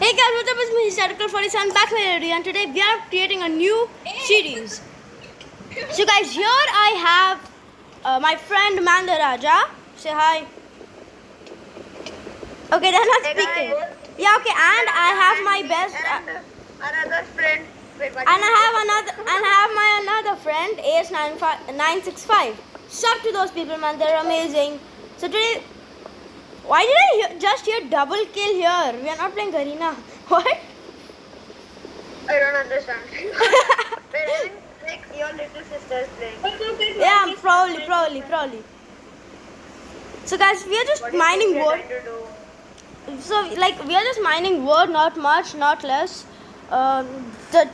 Hey guys, what's up? It's me, Circle47 back with Eddie, and today we are creating a new series. So guys, here I have my friend Mandaraja. Say hi. Okay, they're not speaking. Yeah, okay, and I have my best another friend. Wait, and I have my another friend AS965. Suck to those people, man. They're amazing. So today, why did I just hear double kill here? We are not playing Garena. What? I don't understand. Wait, I think like your little sister is playing. Yeah, probably. So guys, we are just What do you mining think we are wood. trying to do? So like we are just mining wood, not much, not less. I'm What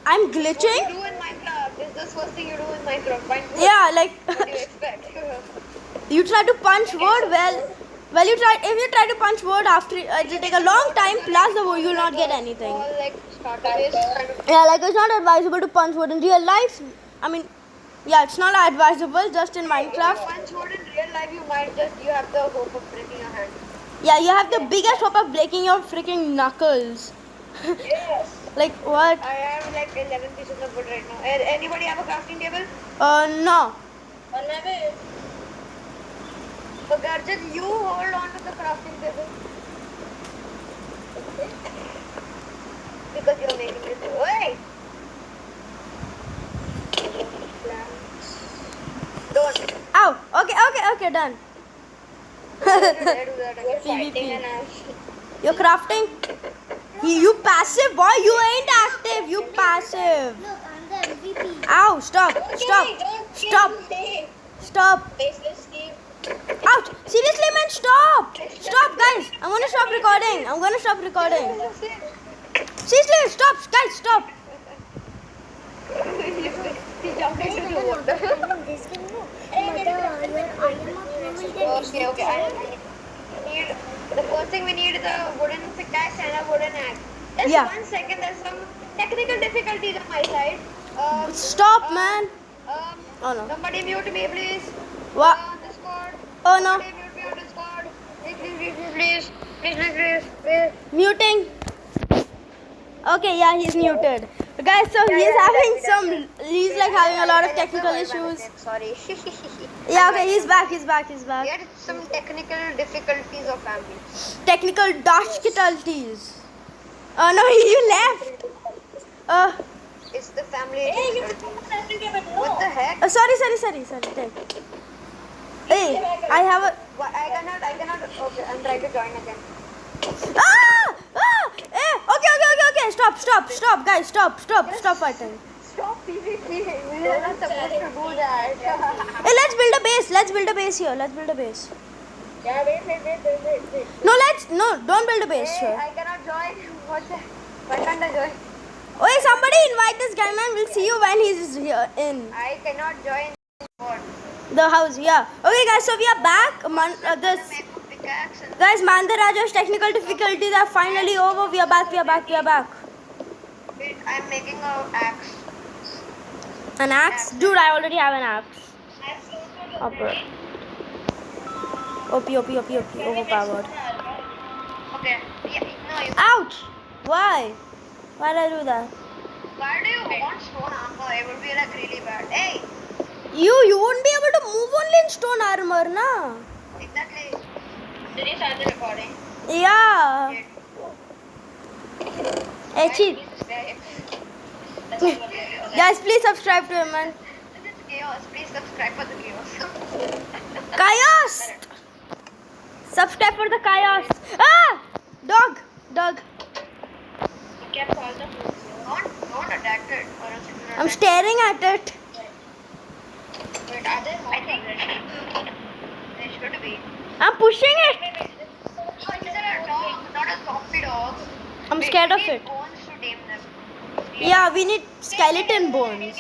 glitching. you do in Minecraft? Is this first thing you do in Minecraft? Find wood. Yeah, like What do you expect? you try to punch wood. Well, if you try to punch wood after it will take a long time. Plus the wood, you will not get anything. All like starter base kind of. Yeah, like it's not advisable to punch wood in real life. I mean, yeah, it's not advisable just in If Minecraft. you punch wood in real life, you have the hope of breaking your hand. Yeah, you have the biggest hope of breaking your freaking knuckles. Yes. Like what? I have like 11 pieces of wood right now. Anybody have a crafting table? No. So Garjit, you hold on to the crafting table. Because you're making it. Wait! Don't. Ow. Okay, done. Dare do that again. PvP. You're crafting? You passive boy, you ain't active, you passive. Look, I'm the MVP. Ow, stop. Faceless Steve. Ouch. Seriously man, stop guys. I'm gonna stop recording. Seriously, stop guys, stop. He jumped into the water. This game, no. Mother, I am a privileged. Okay. I need the first thing we need is a wooden pickaxe and a wooden axe. Just Yeah. 1 second, there's some technical difficulties on my side. Stop man. Oh no. Somebody mute me, please. What? On Discord. Oh no. Somebody mute me on Discord. Please. Muting. Okay, yeah, he's muted. Guys, so he's like having a lot of technical issues. Sorry. Yeah, okay, he's back. We had some technical difficulties of family. Technical difficulties. Oh no, you left. It's the family difficulties. What the heck? Sorry. Take. Hey, I have a. I cannot. Okay, I'm trying to join again. Okay. Stop, guys. Stop fighting. Stop PvP. We are not supposed to do that. Hey, let's build a base here. Yeah, wait. No, don't build a base Hey, here. I cannot join. Why can't I join? Hey, somebody invite this guy, man. We'll see you when he's here in I cannot join. the house. Yeah. Okay, guys. So we are back. Make a pickaxe and Guys, Mandaraja's technical difficulties are finally over. We are back. wait, I'm making an axe. An axe? Dude, I already have an axe. OP, overpowered. Okay. Yeah, no, you. Ouch! Why? Why did I do that? Why do you want stone armor? It would be like really bad. Hey, You wouldn't be able to move only in stone armor, na? exactly. Did you start the recording? Yeah. Hey, cheat. Guys, please subscribe to him, man. This is chaos. Please subscribe for the chaos. Chaos! Subscribe for the chaos. Ah! Dog. You can call them. Don't attack it, or else you will I'm attack. staring at it. Wait, are there more? I think there should be. I'm pushing it. Oh, is there a dog? Not a zombie dog. I'm scared of We need it. bones to tame them. Yeah, we need skeleton bones.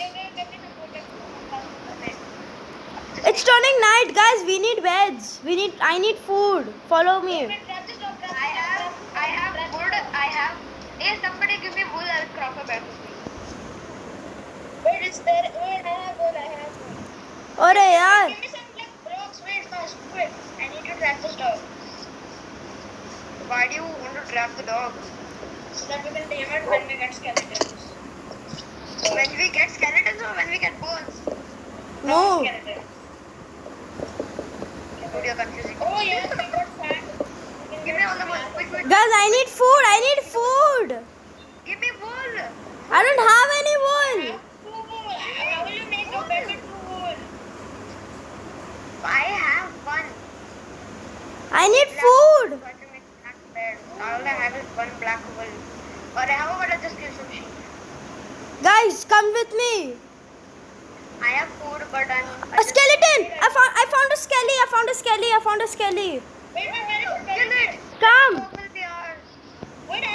It's turning night, guys. We need beds. I need food. Follow me. I have wood. Hey, somebody give me wood. I'll craft a bed. Wait, is there? Wait, I have wood. Ore yaar. Give me some like blocks. Wait first. Wait. I need to track the stuff. Why do you want to trap the dog? So that we can tame it when we get skeletons. When we get skeletons or when we get bones? No. Skeleton. Dude, you're confusing. Oh yes, we got fat. Give me all the wool. Quick, quick. Guys, I need food. I need food. Give me wool. I don't have any wool. How will you make a bed with 2 wool? I have one. I need food. So I can make black bed. All I have is one black wool. Or how about I just kill some sheep? Guys, come with me. I have food, but I'm. A skeleton. I found a skelly. I found a skelly. I found a skelly. Wait, where is Kill it. Come. How will they are? Wait, I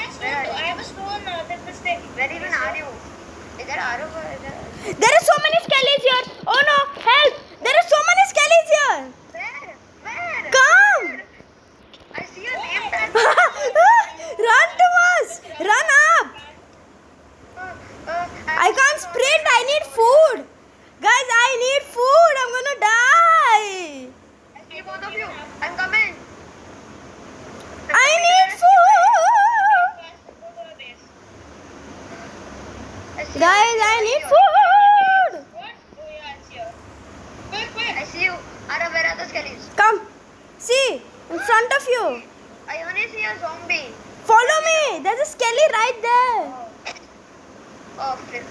have a stone. That's the stick. Where even are you? Is there Aru or is there? There are so many skellies here. Oh no, help. There are so many skellies here. Where? Where? Come. I see your name tag. Run to us. Run up. I can't sprint. I need food. Guys, I need food. I'm gonna die. I see both of you. I'm coming. I need food. I see Guys, you. I need food. What? Oh yeah, it's here. Quick, quick. I see you. Ara, where are the skellies? Come. See, in front of you. I only see a zombie. Follow me. There's a skelly right there. Oh, flip.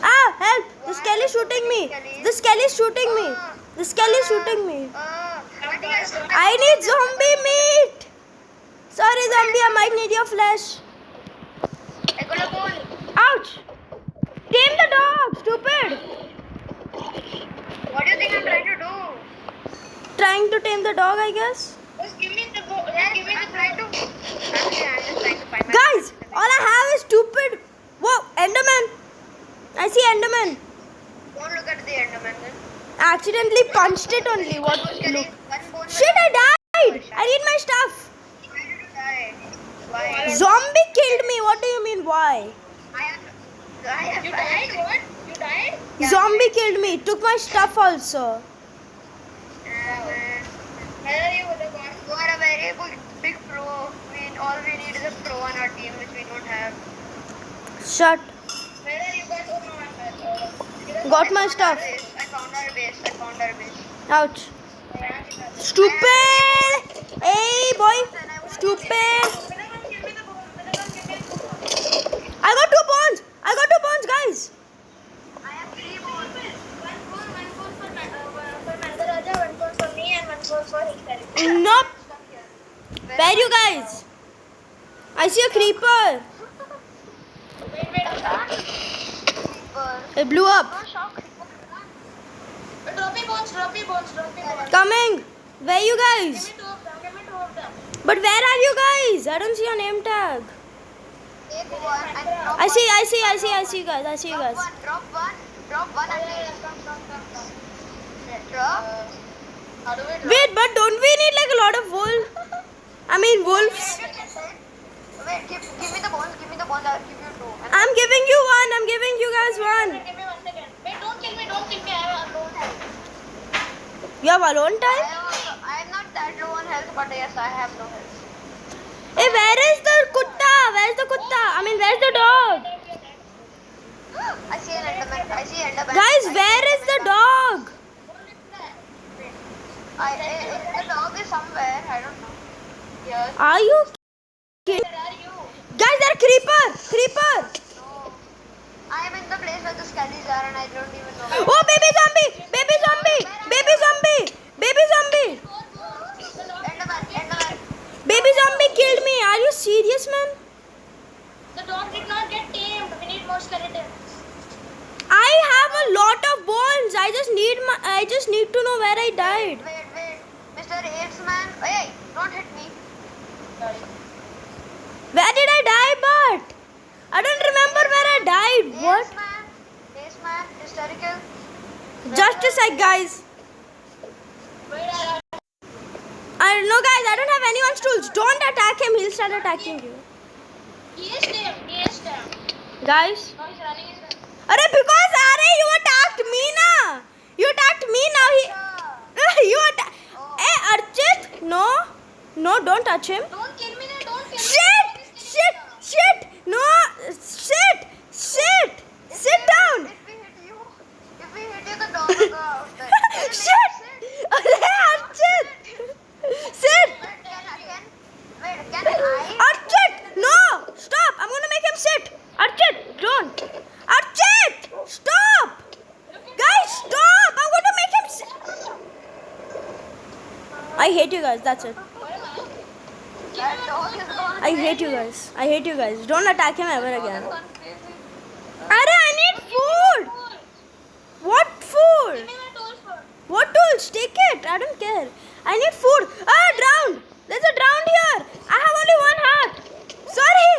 Ah, help. The skelly shooting me. The skelly shooting me. The skelly shooting me. I think I need zombie meat. Sorry, zombie. I might need your flesh. I got a bone. Ouch. Tame the dog, stupid. What do you think I'm trying to do? Trying to tame the dog, I guess. Just give me the go. Yes, Give me I'm the trying to. Actually, I'm just trying to find my. Guys, all I have is stupid. Whoa, Enderman. I see Enderman. Don't look at the Enderman then. I accidentally punched it only. What? One skelly, Look. one bone. Shit, I died. I need my stuff. Why did you die? Why? Zombie killed me. What do you mean, why? I You died? What? You died? Yeah. Zombie killed me. Took my stuff also. Where are you with the gun? You are a very good big pro. All we need is a pro on our team, which we don't have. Shut. Where are you guys? Oh no, I'm dead. Got my stuff. I found our base. I found our base. Ouch. Stupid. Hey, boy. Stupid. I got 2 bones. I got 2 bones, guys. I have 3 bones. One goal for Nandaraja, one goal for me, and one goal for Hikari. Nope. Come here. Where you guys? I see a creeper. Creeper. It blew up. No shock. Drop me bones. Coming. Where you Give guys? me 2 of them. Give me 2 of them. But where are you guys? I don't see your name tag. Take one and drop I see one. you guys. I see you guys. Drop one and Come. drop. How do we drop? Wait, but don't we need like a lot of wool? I mean wolves. Wait, give me the bones. I'll give you 2. And I'm giving you one. I'm giving you guys one. Give me 1 second. Wait, don't kill me. I have a alone health. You have alone time? I'm not that low on health, but yes, I have no health. Hey, where is the kutta? Where's the kutta? I mean, where's the dog? I see an enderman. Guys, where is the dog? The dog is somewhere. I don't know. Yes. Are you kidding? Where are you? Guys, there are creeper. No. I am in the place where the skellies are, and I don't even know. Oh, baby zombie. Enderman. Baby zombie killed me. Are you serious, man? The dog did not get tamed. We need more skeletons. I have a lot of bones. I just need to know where I died. Wait. Mr. Aidsman. Hey, don't hit me. Sorry. Where did I die, but? I don't remember where I died. What? Aidsman. Hysterical. Just a sec, guys. Where are I know, guys. I don't have anyone's tools. Don't attack him. He'll start attacking you. He is tamed. Guys. Now he's running his way. Arey, because you attacked me na. You attacked me now. You attacked. Hey, Archit. No. No, don't touch him. Don't kill me, don't kill me. Shit! No! Sit! Sit down! If we hit you, the dog will go outside. Shit! Arre, Archit! Sit! Can I? Archit! No! Stop! I'm gonna make him sit! Archit! Don't! Archit! Stop! Guys, stop! I'm gonna make him sit! I hate you guys, that's it. That dog is gone. I hate you guys. I hate you guys. Don't attack him ever again. Arre, I need food! What food? Give me my tools first. What tools? Take it. I don't care. I need food. Ah, drowned. There's a drowned here. I have only one heart. Sorry.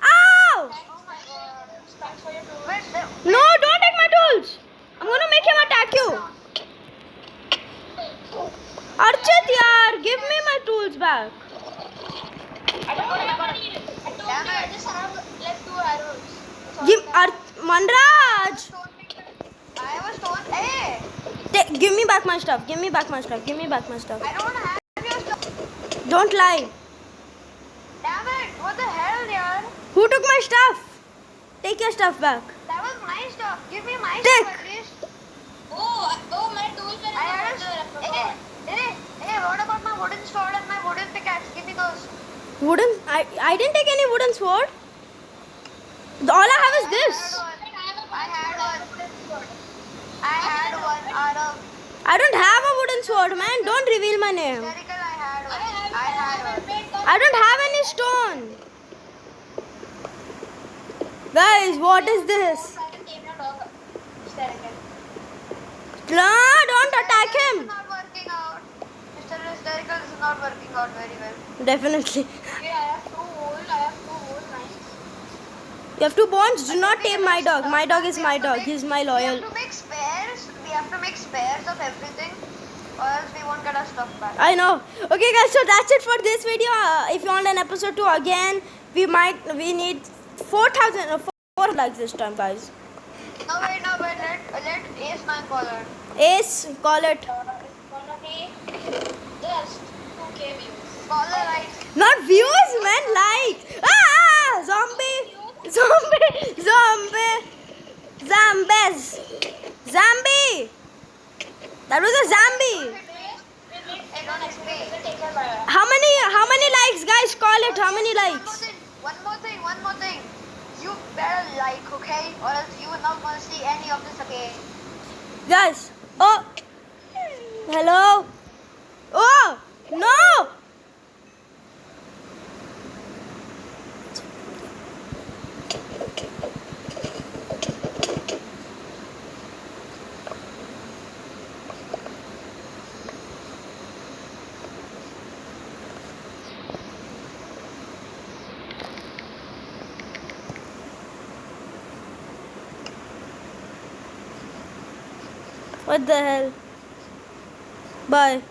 Ow. Oh my god. Thanks for your tools. Wait, No, don't take my tools. I'm gonna make him attack you. Archit, yaar, give me my tools back. I don't have any. I told you I just have like 2 arrows. Give Manraj. I was told. Hey, Give me back my stuff. Give me back my stuff. Give me back my stuff. I don't have your stuff. Don't lie. Damn it! What the hell, yaar? Who took my stuff? Take your stuff back. That was my stuff. Give me my Take. stuff at least. Oh, my tools were in I the had water. I a. forgot. Hey, what about my wooden sword and my wooden pickaxe? Give me those. Wooden? I didn't take any wooden sword. All I have is this. I had one out of I don't have a wooden sword, man. Don't reveal my name. hysterical. I had one. I don't have any stone. Guys, what is this? No, don't attack It's him. not working out. Mr. Hysterical is not working out very well. Definitely. Okay, I have 2 wool. Nice. You have 2 bones. Do not tame my dog. My dog is my dog. He's my We loyal. have to make spares. We have to make spares of everything, or else we won't get our stuff back. I know. Okay, guys. So that's it for this video. If you want an episode 2 again, we need 4,000 or 4 likes this time, guys. No, wait. Let Ace9 call it. Ace, call it. It's gonna be just 2k views. Call her right. Not views, man. Likes. Ah! Zombie. Zombies. Zombie. That was a zombie. Wait, don't explain. It's a take care, bye. How many likes, guys? Call it. How many likes? One more thing. You better like, okay? Or else you will not want to see any of this again. Guys. Oh. Hello. Oh. No. What the hell? Bye.